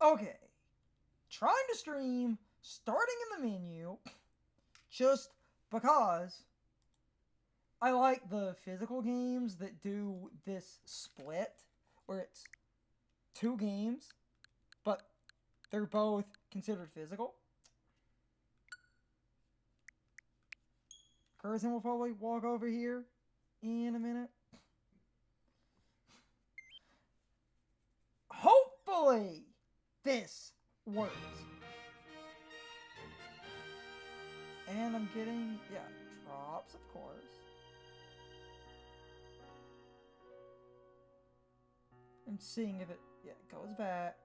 Okay, trying to stream, starting in the menu, just because I like the physical games that do this split, where it's two games, but they're both considered physical. Curzon will probably walk over here in a minute. Hopefully, this works. And I'm getting, yeah, drops, of course. I'm seeing if it, yeah, it goes back.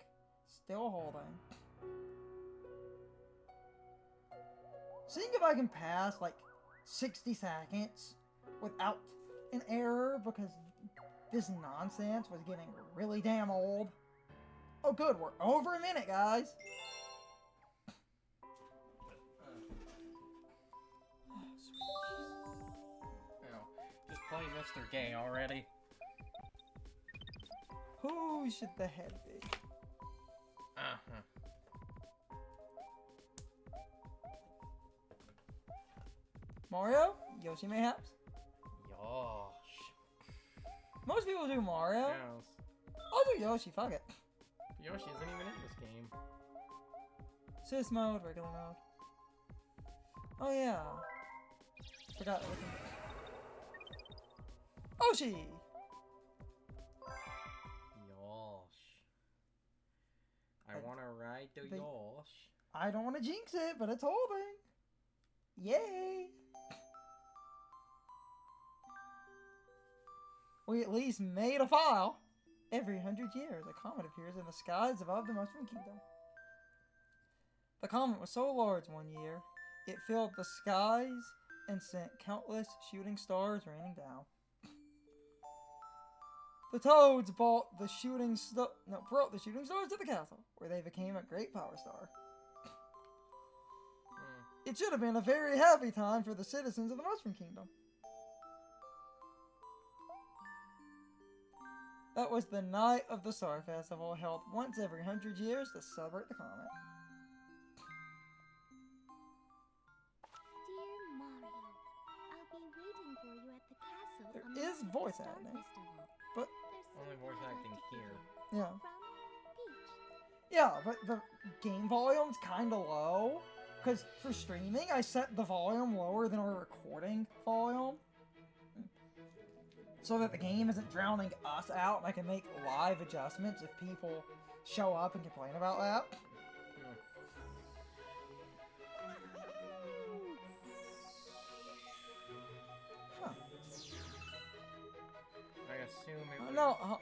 Still holding. Seeing if I can pass, like, 60 seconds without an error, because this nonsense was getting really damn old. Oh good, we're over a minute, guys. Just play Mr. Gay already. Who should the head be? Mario? Yoshi mayhaps? Yosh. Most people do Mario. Yes. I'll do Yoshi, fuck it. Yoshi isn't even in this game. Sys mode, regular mode. Oh yeah. Forgot everything. Yoshi! Yosh. I wanna ride the Yosh. I don't want to jinx it, but it's holding. Yay! We at least made a file. Every 100 years, a comet appears in the skies above the Mushroom Kingdom. The comet was so large one year, it filled the skies and sent countless shooting stars raining down. The Toads brought the shooting stars to the castle, where they became a great power star. It should have been a very happy time for the citizens of the Mushroom Kingdom. That was the night of the Star Festival, held once every 100 years to celebrate the comet. Dear Mario, I'll be waiting for you at the castle. There is voice acting, but only voice acting here. yeah. From Peach. Yeah, but the game volume's kind of low, because for streaming, I set the volume lower than our recording volume, so that the game isn't drowning us out, and I can make live adjustments if people show up and complain about that. Huh. I assume it would... No,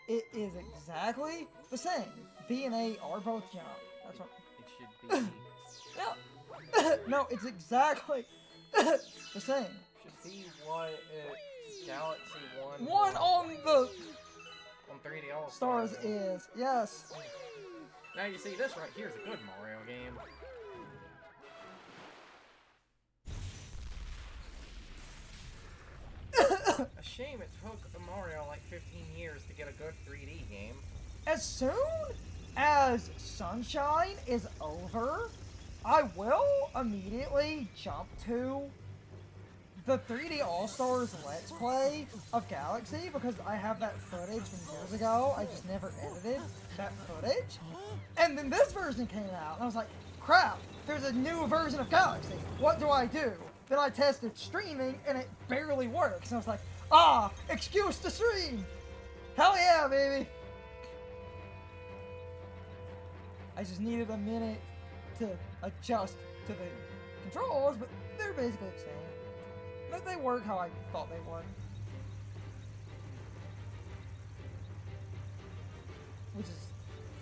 it is exactly the same. B and A are both jump. That's what It should be... yeah. No, it's exactly the same. Should be what Galaxy 1... One on the on 3D All Stars is, yes. Now you see, this right here is a good Mario game. A shame it took Mario like 15 years to get a good 3D game. As soon as Sunshine is over, I will immediately jump to the 3D All-Stars Let's Play of Galaxy, because I have that footage from years ago. I just never edited that footage. And then this version came out, and I was like, crap, there's a new version of Galaxy. What do I do? Then I tested streaming, and it barely works. And I was like, ah, excuse to stream. Hell yeah, baby. I just needed a minute to adjust to the controls, but they're basically the same. But they work how I thought they would. Which is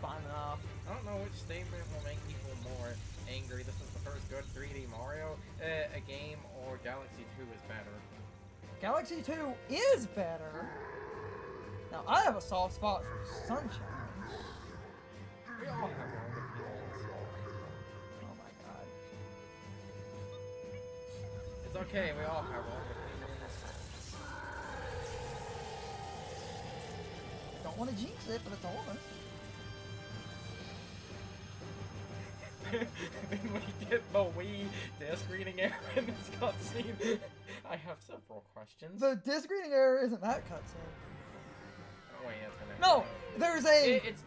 fine enough. I don't know which statement will make people more angry. This is the first good 3D Mario a game, or Galaxy 2 is better. Galaxy 2 is better. Now, I have a soft spot for Sunshine. We all have our own opinions. Oh my god. It's okay, we all have our own opinions. Don't want to jinx it, but it's holding. Then we get the Wii disc reading error in this cutscene. I have several questions. The disc reading error isn't that cutscene. Oh, wait, that's gonna No, there's it's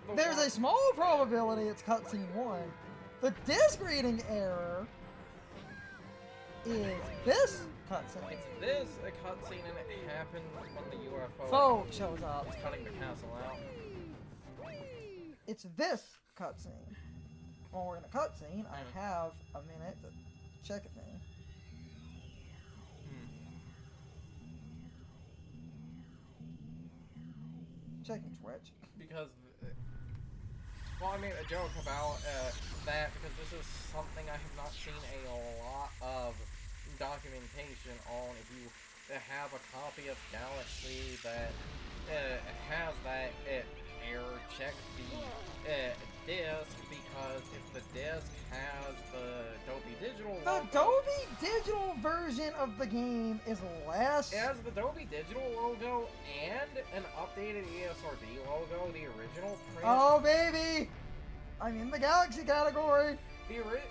a small probability it's cutscene 1. The disc reading error is this cutscene. It's this a cutscene, and it happens when the UFO Foe shows up. is cutting the castle out. It's this cutscene. When we're in a cutscene, I have a minute to check a thing. Checking Twitch. Because, well, I made a joke about that because this is something I have not seen a lot of documentation on. If you have a copy of Galaxy that has that error, check the disc, because if the disc has the Dolby Digital The logo, Dolby Digital version of the game is less. it has the Dolby Digital logo and an updated ESRB logo, the original print. Oh baby! I'm in the Galaxy category. The original.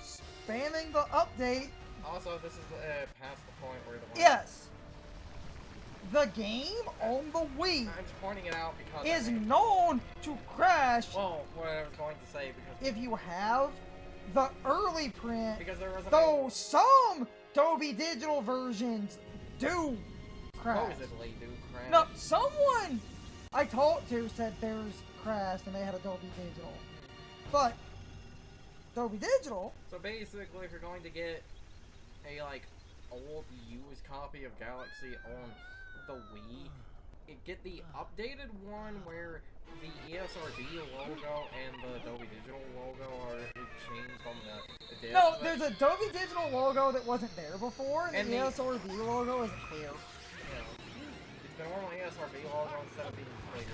Spamming the update. Also, this is past the point where the one Yes. The game on the Wii I'm just pointing it out because is I mean, known to crash well, what I was going to say because if you have the early print. because there was a Though some Dolby Digital versions do crash. supposedly do crash. No, someone I talked to said theirs crashed and they had a Dolby Digital. But Dolby Digital, So basically, if you're going to get a like old used copy of Galaxy on the Wii, get the updated one where the ESRB logo and the Dolby Digital logo are changed on the disc. no, there's a Dolby Digital logo that wasn't there before, and And the the- ESRB logo isn't clear. It's the normal ESRB logo instead of being clear.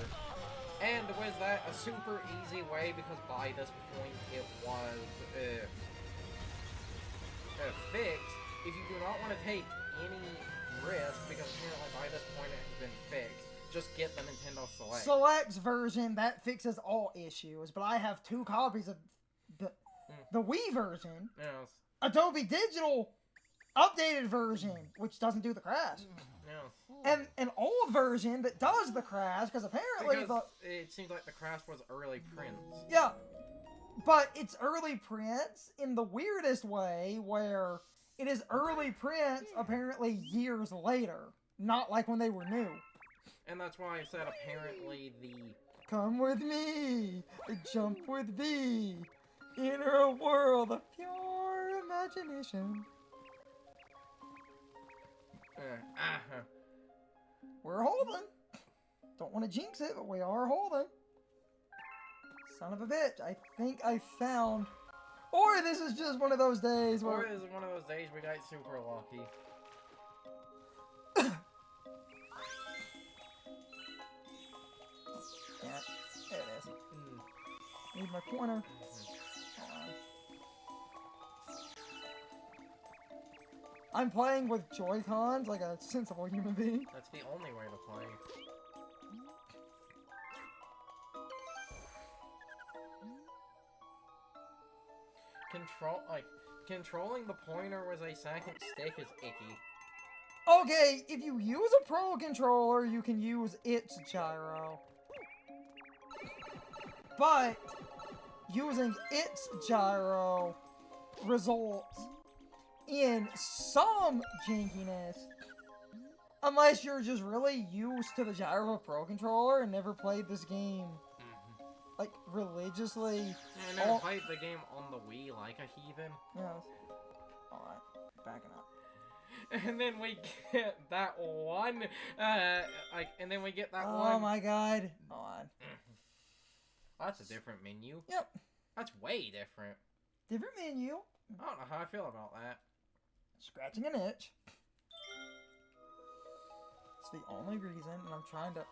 And was that a super easy way, because by this point it was fixed. If you do not want to take any risk, because apparently by this point it has been fixed, just get the Nintendo Select. Select's version that fixes all issues, but I have 2 copies of the Wii version, Yes. Adobe Digital updated version, which doesn't do the crash, Yes. and an old version that does the crash, because apparently Because it seems like the crash was early prints. yeah, but it's early prints in the weirdest way, where it is early prints apparently years later, not like when they were new. And that's why I said apparently the... Come with me, jump with me, enter a world of pure imagination. We're holding. Don't want to jinx it, but we are holding. Son of a bitch, I think I found... Or this is just one of those days where... Or is it one of those days we got super lucky? Yeah, there it is. Need my pointer. I'm playing with Joy-Cons like a sensible human being. That's the only way to play. Controlling the pointer with a second stick is icky. Okay, if you use a Pro Controller, you can use its gyro. But using its gyro results in some jankiness. Unless you're just really used to the gyro of Pro Controller and never played this game like religiously. I never played the game on the Wii like a heathen. Yes. Alright, backing up. And then we get that one, and then we get that one. Oh my god. Hold on. That's a different menu. Yep. That's way different. Different menu. I don't know how I feel about that. Scratching an itch. It's the only reason, and I'm trying to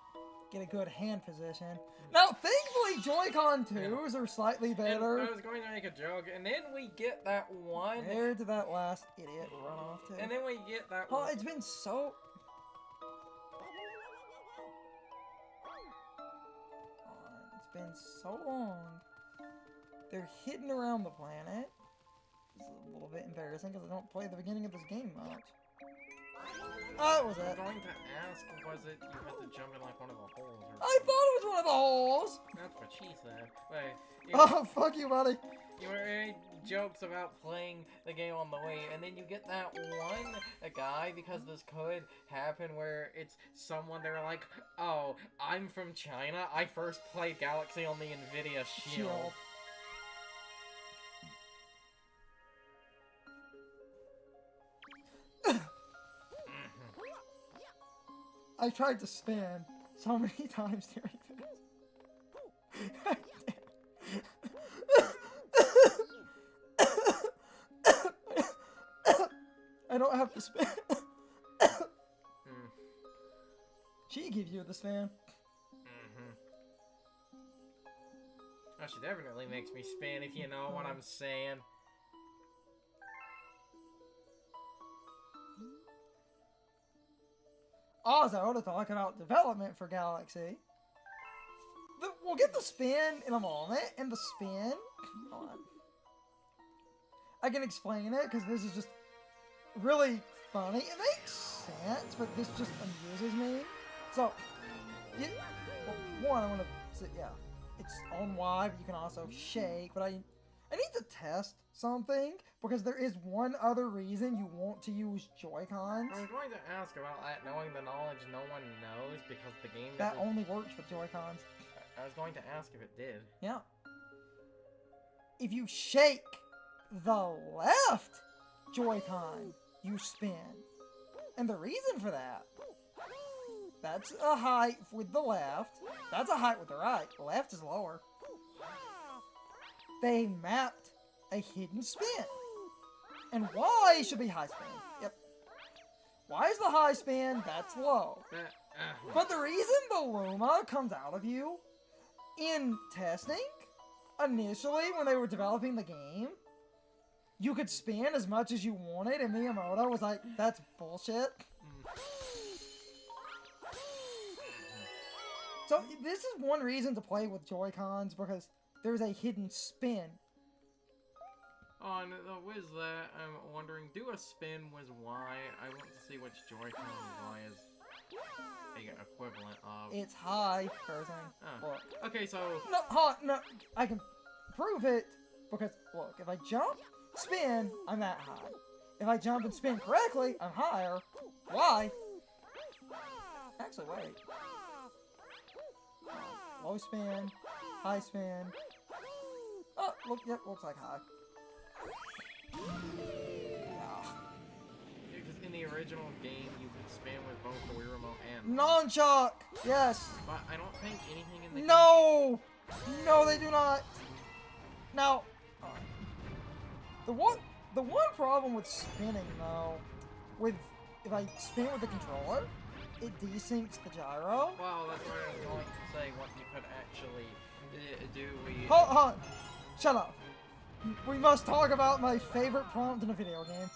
get a good hand position. Now, thankfully, Joy-Con 2s are slightly better. And I was going to make a joke, and then we get that one. Compared to that last idiot run off to. And then we get that Oh, one. it's been so... been so long. They're hidden around the planet. It's a little bit embarrassing because I don't play the beginning of this game much. Oh, that was I'm it. going to ask, was it you had to jump in like one of the holes? Or I thought it was one of the holes. That's what she said. Wait, Oh, fuck you, buddy. you made jokes about playing the game on the Wii, and then you get that one guy, because this could happen, where it's someone, they're like, oh, I'm from China, I first played Galaxy on the Nvidia Shield. I tried to spin so many times during this. I don't have to spin. She gives you the spin. Oh, she definitely makes me spin, if you know what I'm saying. Also, to talk about development for Galaxy, we'll get the spin in a moment, and the spin, hold on. I can explain it, because this is just really funny. It makes sense, but this just amuses me. So, well, one, I want to say, yeah, it's on Y, but you can also shake, but I need to test something, because there is one other reason you want to use Joy-Cons. I was going to ask about that, knowing the knowledge no one knows, because the game That doesn't... only works with Joy-Cons. I was going to ask if it did. Yeah. If you shake the left Joy-Con, you spin. And the reason for that, that's a height with the left, that's a height with the right. The left is lower. They mapped a hidden spin. And Y should be high spin. Yep. Y is the high spin, that's low. But the reason the Luma comes out of you, in testing, initially when they were developing the game, you could spin as much as you wanted, and Miyamoto was like, that's bullshit. So this is one reason to play with Joy-Cons, because there's a hidden spin. Oh, and with that, I'm wondering, do a spin with Y? I want to see which Joy-Con Y is the equivalent of. It's high, person. Oh. Look. Okay, so... No, I can prove it, because, look, if I jump, spin, I'm that high. If I jump and spin correctly, I'm higher. Why? Actually, wait. Low spin, high spin. Oh, look, yep, looks like high. Because in the original game, you could spin with both the Wii Remote and... Nunchuck! Yes! But I don't think anything in the No! No, they do not! Now, the one problem with spinning, though, if I spin with the controller, it desyncs the gyro. Well, that's what I was going to say, what you could actually do. Hold on! Shut up! We must talk about my favorite prompt in a video game.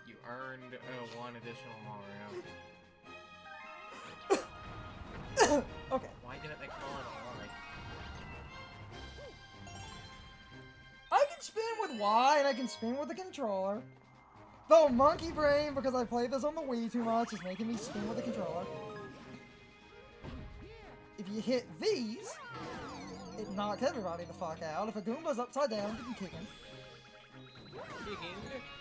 You earned one additional Mario. Okay. Why didn't they call it I can spin with Y and I can spin with the controller. Though monkey brain, because I played this on the Wii too much, is making me spin with the controller. If you hit these, it knocks everybody the fuck out. If a Goomba's upside down, you can kick him. Kicking.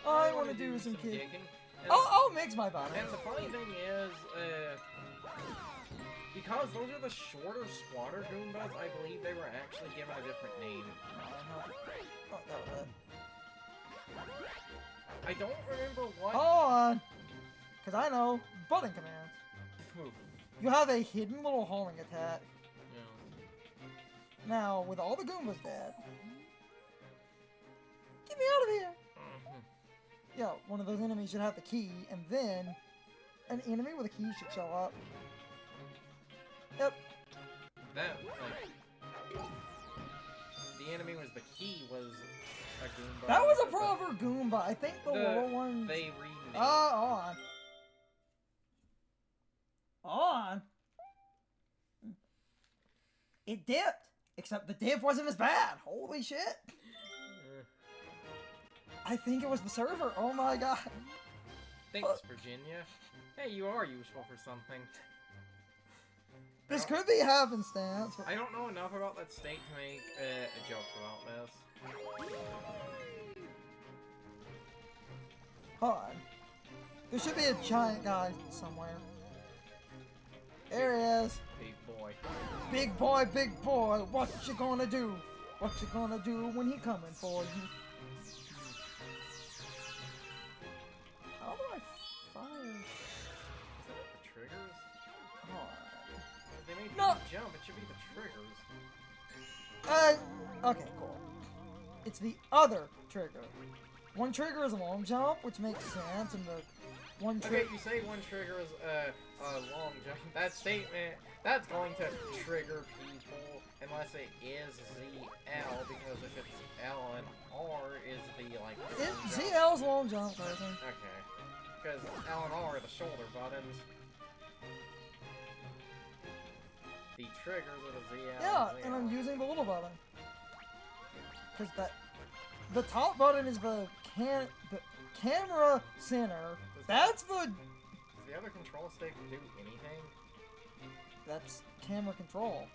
I want to do some kicking. kicking. I'll mix my body. And the funny thing is, because those are the shorter, squatter Goombas, I believe they were actually given a different name. Oh, that was it. I don't remember what... Hold on! Because I know button commands. You have a hidden little homing attack. Yeah. Now, with all the Goombas dead, get me out of here! Yeah, one of those enemies should have the key, and then an enemy with a key should show up. Yep. That, like... The enemy was the key, was a Goomba. That was a proper Goomba. I think the little one... They renamed. on. On. It dipped. Except the div wasn't as bad. Holy shit. I think it was the server. Oh my god. Thanks, Virginia. Hey, you are useful for something. This could be happenstance. I don't know enough about that state to make a joke about this. Hold on. There should be a giant guy somewhere. There he is. Big boy. Big boy, what you gonna do? What you gonna do when he coming for you? How do I fire? The triggers? Hold They made No. you jump, it should be the triggers. on. Okay, cool. It's the other trigger. One trigger is a long jump, which makes sense, and the one Okay, trigger. you say one trigger is a long jump. That statement, that's going to trigger people unless it is ZL, because if it's L and R is the, like, long jump. ZL's long jump, person. Okay. Because L and R are the shoulder buttons. The triggers are the ZL Yeah, and and I'm ZL. using the little button. Because the top button is the camera center. That's the Does the other control stick do anything? that's camera control.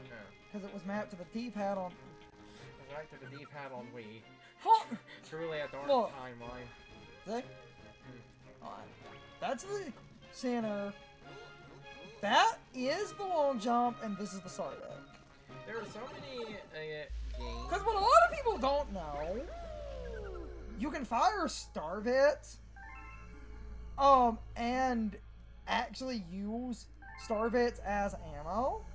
No. Because it was mapped to the D-pad on. Right to the D-pad on Wii. Huh! Truly a dark Look. timeline. See? Alright. That's the center. That is the long jump, and this is the start of it. There are so many games. Because what a lot of people don't know, you can fire star bits, and actually use star bits as ammo.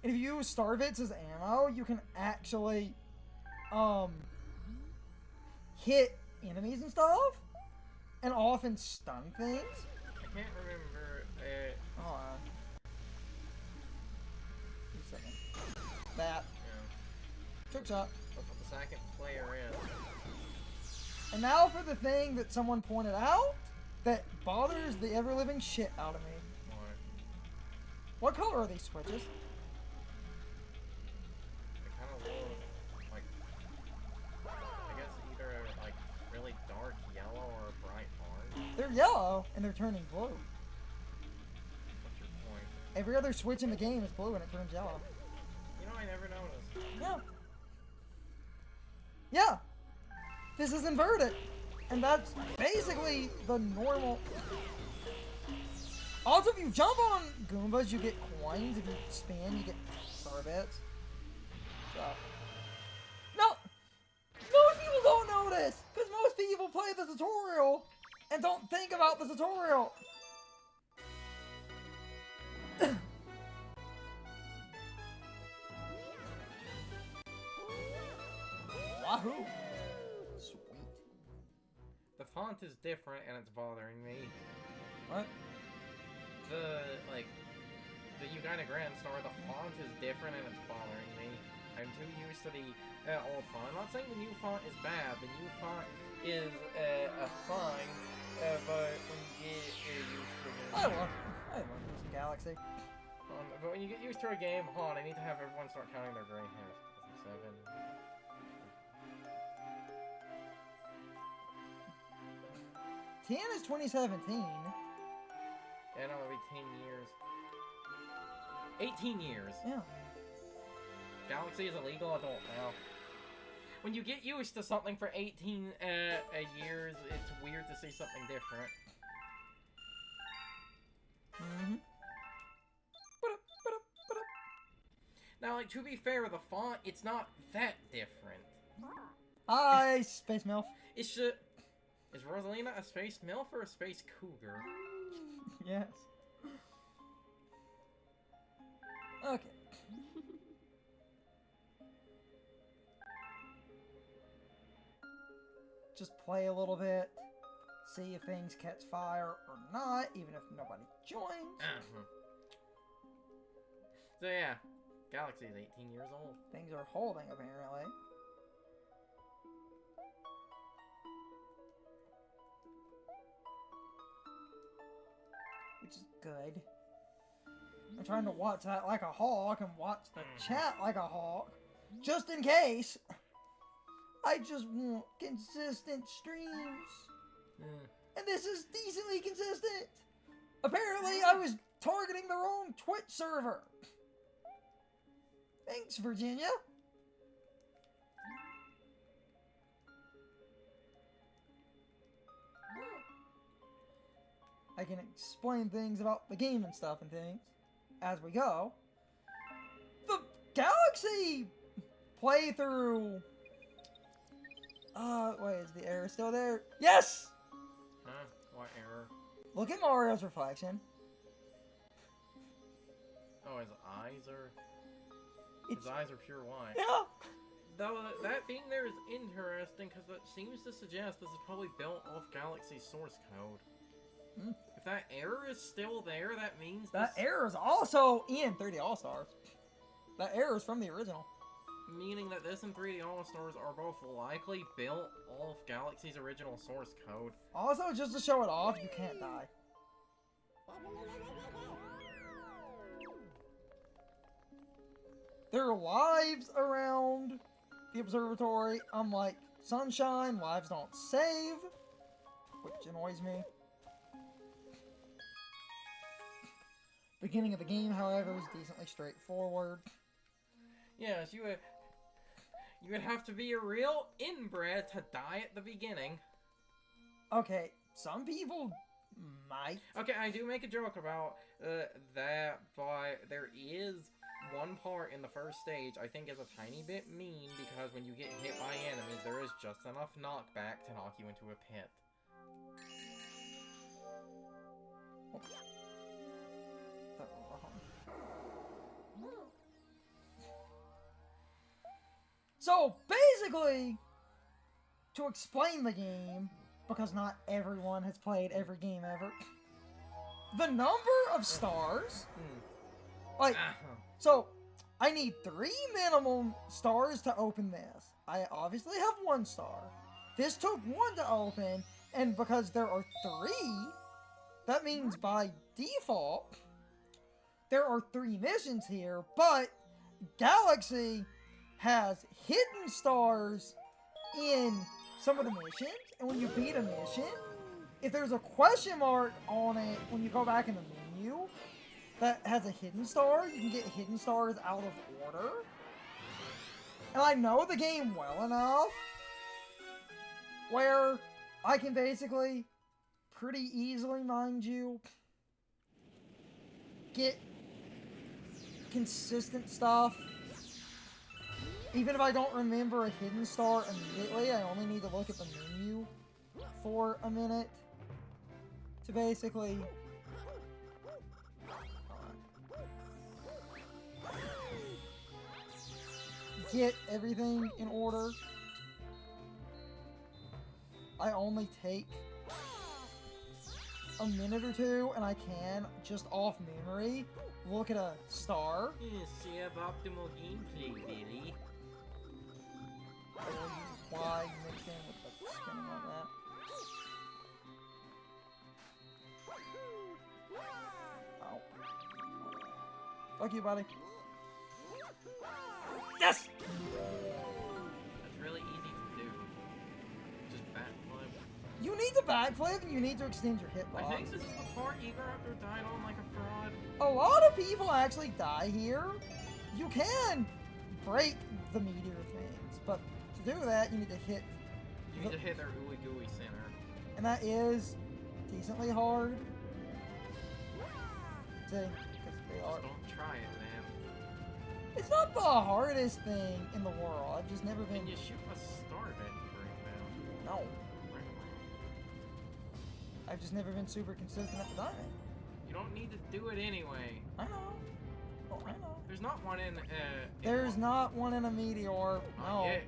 And if you use star bits as ammo, you can actually, hit enemies and stuff, and often stun things. I can't remember. Hold on. Wait a second. That. Trick shot. That's what the second player is. And now for the thing that someone pointed out that bothers the ever-living shit out of me. What color are these switches? They kind of look like, I guess either like really dark yellow or bright orange. They're yellow, and they're turning blue. What's your point? Every other switch in the game is blue, and it turns yellow. You know, I never noticed. Yeah. Yeah. This is inverted. And that's basically the normal. Also, if you jump on Goombas, you get coins. If you spin, you get star bits. So. No! Most people don't know this! Because most people play the tutorial and don't think about the tutorial. Wahoo! Sweet. The font is different and it's bothering me. What? The Uganda Grand Star, the font is different and it's bothering me. I'm too used to the old font. I'm not saying the new font is bad. The new font is fine, but when you get used to it... I love this Galaxy. but when you get used to a game, hold on, I need to have everyone start counting their gray hairs. 7. 10 is 2017. Yeah, no, it'll be 10 years. 18 years. Yeah. Galaxy is a legal adult now. When you get used to something for 18 years, it's weird to see something different. Mm-hmm. Now, like, to be fair, the font, it's not that different. Hi, Space MILF. Is Rosalina a space MILF or a space cougar? Yes. Okay. Just play a little bit, see if things catch fire or not, even if nobody joins. So yeah, Galaxy is 18 years old. Things are holding, apparently. Which is good. I'm trying to watch that like a hawk and watch the chat like a hawk. just in case, I just want consistent streams. And this is decently consistent. Apparently, I was targeting the wrong Twitch server. Thanks, Virginia. I can explain things about the game and stuff and things as we go. The Galaxy playthrough. Wait, is the error still there? Yes! Huh? What error? Look at Mario's reflection. Oh, his eyes are... It's... His eyes are pure white. Yeah! Though that being there is interesting, because that seems to suggest this is probably built off Galaxy's source code. Hmm. If that error is still there, that means That this... error is also in 3D All-Stars. That error is from the original. Meaning that this and 3D All-Stars are both likely built off Galaxy's original source code. Also, just to show it off, you can't die. There are lives around the observatory, unlike Sunshine. Lives don't save, which annoys me. Beginning of the game, however, is decently straightforward. Yes, you would have to be a real inbred to die at the beginning. Okay, some people might. Okay, I do make a joke about that, but there is one part in the first stage I think is a tiny bit mean, because when you get hit by enemies, there is just enough knockback to knock you into a pit. So, basically, to explain the game, because not everyone has played every game ever, the number of stars, like, so, I need 3 minimum stars to open this. I obviously have 1 star. This took 1 to open, and because there are 3, that means by default, there are 3 missions here, but Galaxy has hidden stars in some of the missions, and when you beat a mission, if there's a question mark on it when you go back in the menu that has a hidden star, you can get hidden stars out of order. And I know the game well enough where I can basically pretty easily, mind you, get consistent stuff. Even if I don't remember a hidden star immediately, I only need to look at the menu for a minute to basically get everything in order. I only take a minute or 2, and I can, just off memory, look at a star. Suboptimal gameplay, Billy. I will use Y mixed in with the spinning on that. Ow. Fuck you, buddy. Yes! That's really easy to do. Just backflip. You need to backflip and you need to extend your hitbox. I think this is the part you go after dying on like a fraud. A lot of people actually die here. You can break the meteor things, but to do that, you need to hit... You need to hit their ooey gooey center. And that is decently hard. See, because they are... Just don't try it, man. It's not the hardest thing in the world. I've just never been... Can you shoot a star that to break down? No. I've just never been super consistent at the timing. You don't need to do it anyway. I know. Oh, I know. There's not one in There's not one in a meteor. Not No. yet.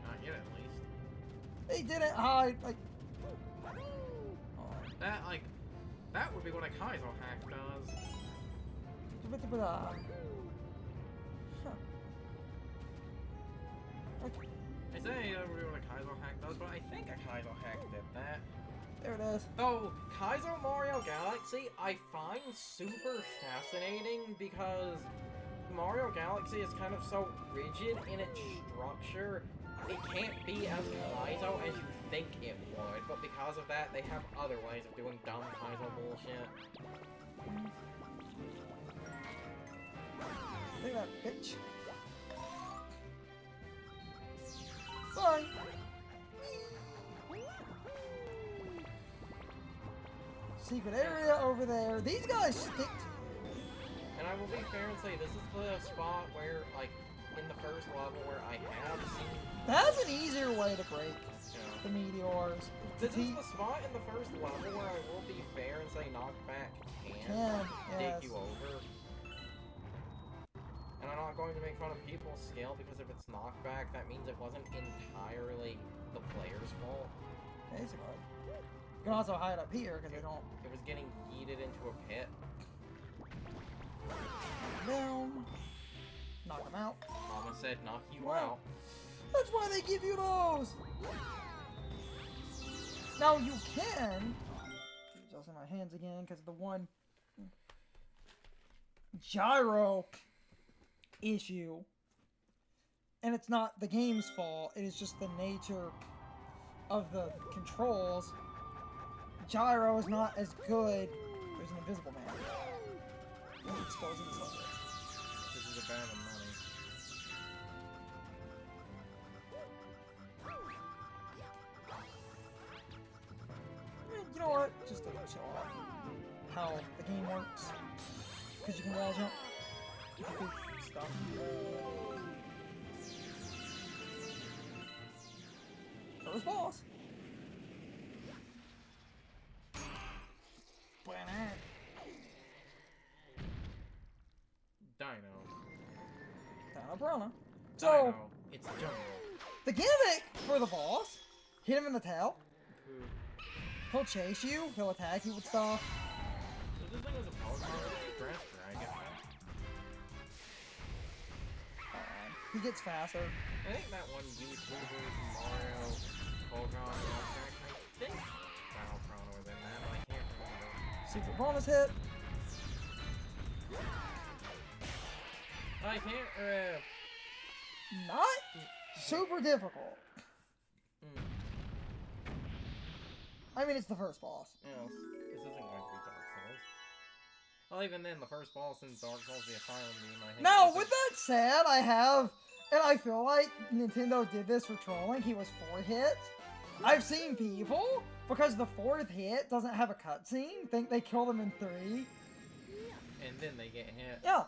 Not yet, at least. They didn't hide, like... That would be what a Kaizo hack does. Huh. Okay. I say that would be what a Kaizo hack does, but I think a Kaizo hack did that. There it is. Though, Kaizo Mario Galaxy, I find super fascinating because Mario Galaxy is kind of so rigid in its structure, it can't be as Kaizo as you think it would, but because of that, they have other ways of doing dumb Kaizo bullshit. Look at that bitch. Fine. Secret area over there. These guys stick to you. And I will be fair and say, this is the spot where, like, in the first level where I have seen... That's an easier way to break Yeah. the meteors. This is the spot in the first level where I will be fair and say knockback can yes. dig you over. And I'm not going to make fun of people's skill, because if it's knockback, that means it wasn't entirely the player's fault. Basically. You can also hide up here because they don't. It was getting yeeted into a pit. Down. Knock them out. Mama said knock you Wow. out. That's why they give you those. Now you can. Adjusting my hands again because of the one gyro issue. And it's not the game's fault. It is just the nature of the controls. Gyro is not as good. There's an invisible man. I'm exposing this level. This is a band of money. You know what? Just to show off how the game works. Because you can wall jump. You can do stuff. First boss. Dino. Brona. So, Dino. It's Dino. the gimmick for the boss, hit him in the tail. He'll chase you, he'll attack you with stuff. So this thing was a Pokemon Dress Dragon. He gets faster. I think that one YouTuber, Mario, Pokemon, I think Final Chrono was in that, but I can't remember. Secret bonus hit. I can't, Not super difficult. I mean, it's the first boss. Yes, this isn't going to be Dark Souls. Well, even then, the first boss in Dark Souls, the Asylum Beam, I think... Now, with that said, I have, and I feel like Nintendo did this for trolling. He was 4 hits. I've seen people, because the 4th hit doesn't have a cutscene, think they kill them in 3. And then they get hit. Yeah.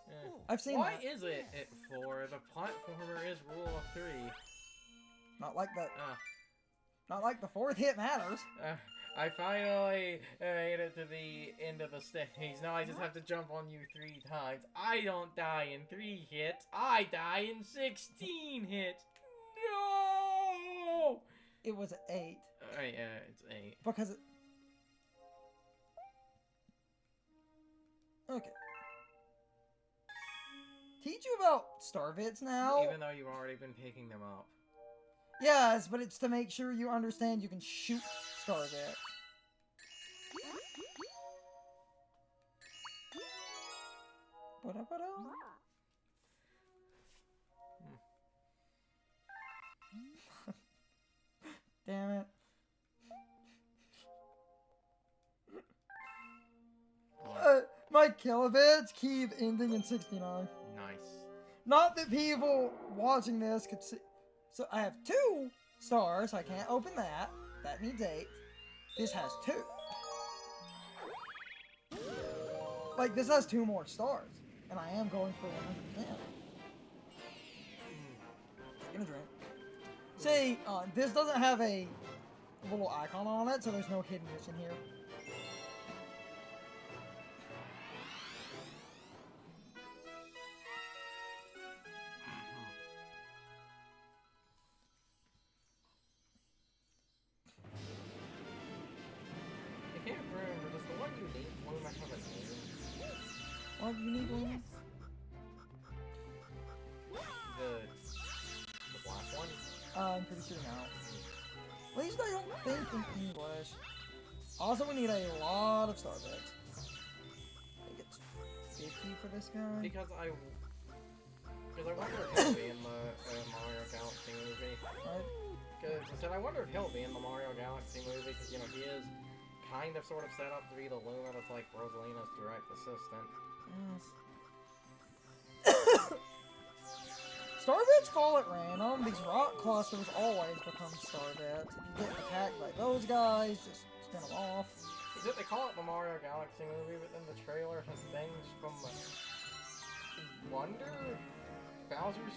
Yeah. I've seen Why that. is it at 4? The platformer is rule of 3. Not like that. Not like the 4th hit matters. I finally made it to the end of the stage. Now I just have to jump on you 3 times. I don't die in 3 hits. I die in 16 hits. No! It was 8. Yeah, it's 8. Because it... Okay. Teach you about Starvits now. Even though you've already been picking them up. Yes, but it's to make sure you understand you can shoot Starvit. Ba-da-ba-da. Damn it. My kilobits keep ending in 69. Nice. Not that people watching this could see. So I have 2 stars. I can't open that. That needs 8. This has 2. Like, this has 2 more stars. And I am going for 100%. Taking a drink. See, this doesn't have a little icon on it, so there's no hidden mission here. I can't remember. Does the one unique one have a name? What unique one? The black one? I'm pretty sure now. At least I don't think in English. Also, we need a lot of Starbits. I think it's 50 for this guy? Because I wonder if he'll be in the Mario Galaxy movie. Because I said I wonder if he'll be in the Mario Galaxy movie because you know he is kind of sort of set up to be the Luma that's like Rosalina's direct assistant. Yes. Star bits fall at random. These rock clusters always become star bits. If you get attacked by those guys, just spin them off. Is it they call it the Mario Galaxy movie, but then the trailer has things from Wonder? Bowser's